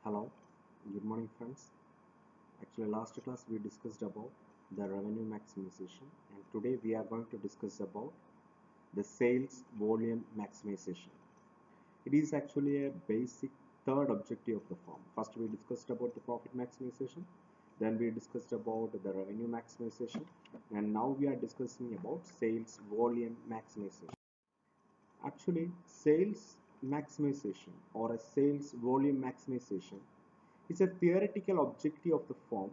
Hello, good morning friends. Actually last class we discussed about the revenue maximization and today we are going to discuss about the sales volume maximization. It is actually a basic third objective of the firm. First we discussed about the profit maximization, then we discussed about the revenue maximization, and now we are discussing about sales volume maximization. Actually, sales maximization or a sales volume maximization is a theoretical objective of the firm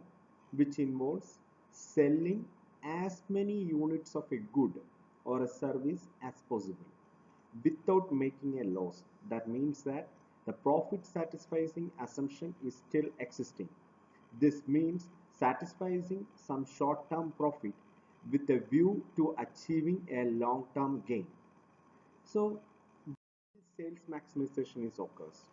which involves selling as many units of a good or a service as possible without making a loss. That means that the profit satisficing assumption is still existing. This means satisficing some short-term profit with a view to achieving a long-term gain. So sales maximization is occurs.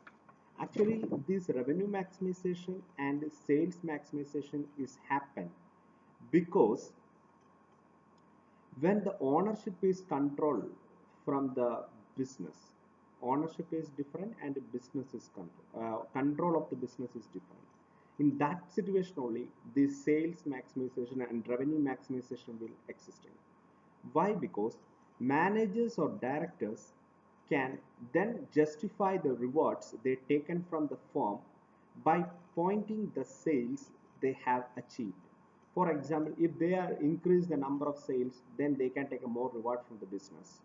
Actually, this revenue maximization and sales maximization is happen because when the ownership is controlled from the business, ownership is different and business is control of the business is different. In that situation only, the sales maximization and revenue maximization will existing. Why? Because managers or directors can then justify the rewards they taken from the firm by pointing the sales they have achieved. For example, if they are increase the number of sales, then they can take a more reward from the business.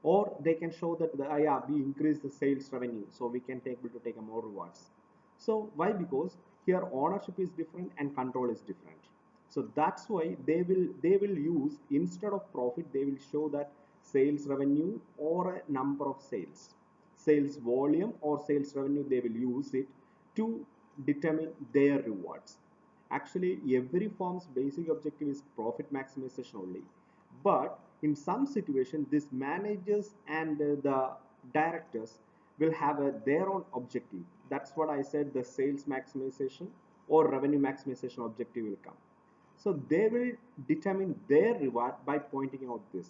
Or they can show that yeah, we increase the sales revenue, so we can able to take a more rewards. So why? Because here ownership is different and control is different. So that's why they will use, instead of profit, they will show that sales revenue or a number of sales volume or sales revenue. They will use it to determine their rewards. Actually, every firm's basic objective is profit maximization only, but in some situation this managers and the directors will have their own objective. That's what I said, the sales maximization or revenue maximization objective will come. So they will determine their reward by pointing out this.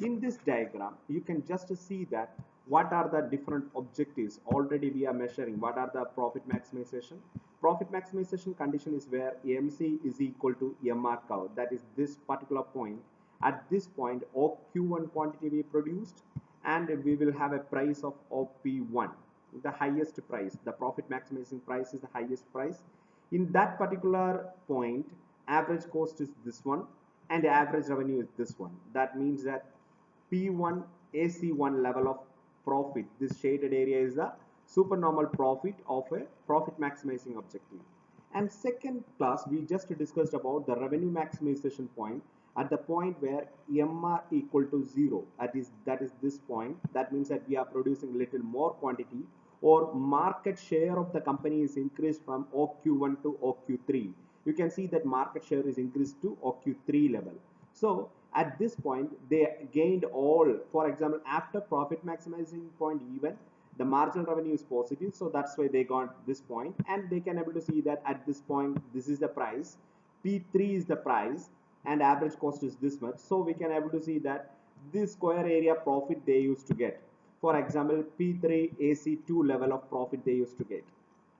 In this diagram, you can just see that what are the different objectives already we are measuring. What are the profit maximization? Profit maximization condition is where MC is equal to MR curve. That is this particular point. At this point, OQ1 quantity we produced, and we will have a price of OP1, the highest price. The profit maximizing price is the highest price. In that particular point, average cost is this one and average revenue is this one. That means that P1 AC1 level of profit, this shaded area is the supernormal profit of a profit maximizing objective. And second class, we just discussed about the revenue maximization point at the point where MR equal to 0. That is this point. That means that we are producing little more quantity, or market share of the company is increased from OQ1 to OQ3. You can see that market share is increased to OQ3 level. So at this point they gained all. For example, after profit maximizing point, even the marginal revenue is positive, so that's why they got this point, and they can able to see that at this point this is the price, P3 is the price, and average cost is this much. So we can able to see that this square area profit they used to get. For example, P3 AC2 level of profit they used to get.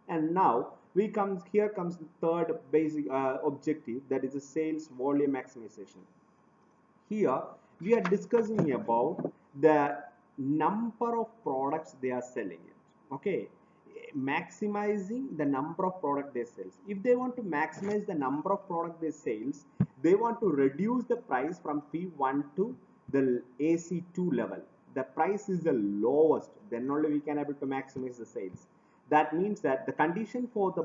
And now here comes the third basic objective, that is the sales volume maximization. Here we are discussing about the number of products they are selling it. Okay, maximizing the number of product they sell. If they want to maximize the number of product they sales, they want to reduce the price from P1 to the AC2 level. The price is the lowest, then only we can able to maximize the sales. That means that the condition for the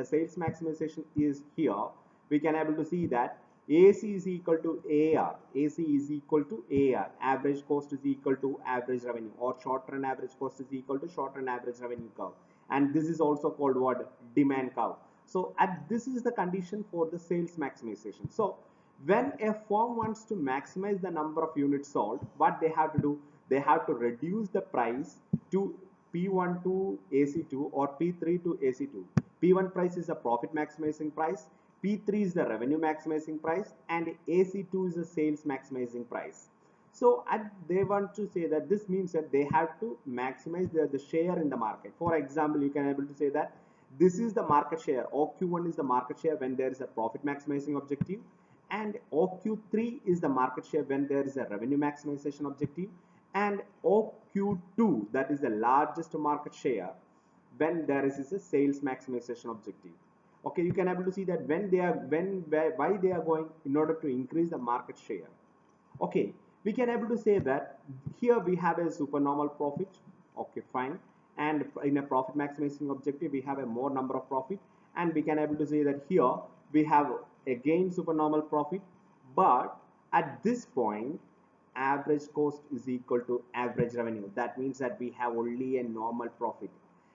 sales maximization is here. We can able to see that AC is equal to AR. AC is equal to AR. Average cost is equal to average revenue, or short run average cost is equal to short run average revenue curve. And this is also called what? Demand curve. So this is the condition for the sales maximization. So when a firm wants to maximize the number of units sold, what they have to do? They have to reduce the price to P1 to AC2 or P3 to AC2. P1 price is a profit maximizing price, P3 is the revenue maximizing price, and AC2 is the sales maximizing price. So they want to say that this means that they have to maximize the share in the market. For example, you can able to say that This is the market share. OQ1 is the market share when there is a profit maximizing objective, and OQ3 is the market share when there is a revenue maximization objective, and OQ2, that is the largest market share when there is a sales maximization objective. Okay, you can able to see that when they are why they are going in order to increase the market share. Okay, we can able to say that here we have a supernormal profit. Okay, fine. And in a profit maximizing objective, we have a more number of profit, and we can able to say that here we have again supernormal profit, but at this point average cost is equal to average revenue. That means that we have only a normal profit.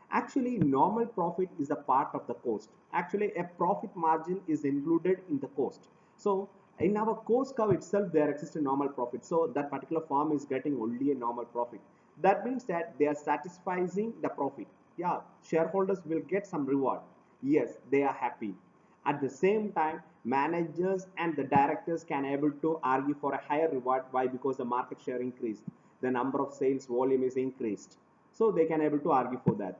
Actually, normal profit is a part of the cost. Actually, a profit margin is included in the cost. So in our cost curve itself, there exists a normal profit. So that particular firm is getting only a normal profit. That means that they are satisfying the profit. Yeah, shareholders will get some reward. Yes, they are happy. At the same time, managers and the directors can able to argue for a higher reward. Why? Because the market share increased, the number of sales volume is increased, so they can able to argue for that.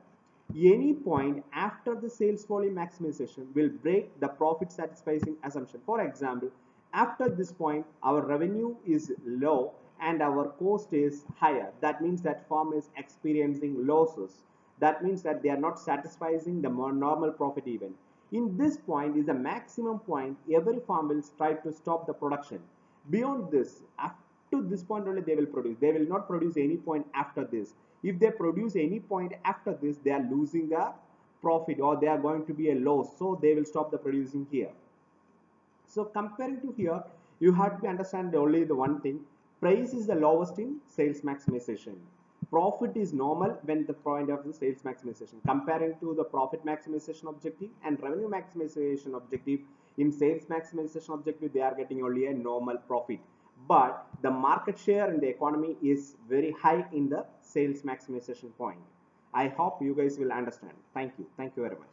Any point after the sales volume maximization will break the profit satisfying assumption. For example, after this point our revenue is low and our cost is higher. That means that firm is experiencing losses. That means that they are not satisfying the more normal profit even. In this point is the maximum point. Every firm will try to stop the production. Beyond this, up to this point only they will produce. They will not produce any point after this. If they produce any point after this, they are losing the profit or they are going to be a loss. So they will stop the producing here. So comparing to here, you have to understand only the one thing. Price is the lowest in sales maximization. Profit is normal when the point of the sales maximization. Comparing to the profit maximization objective and revenue maximization objective, in sales maximization objective, they are getting only a normal profit. But the market share in the economy is very high in the sales maximization point. I hope you guys will understand. Thank you. Thank you very much.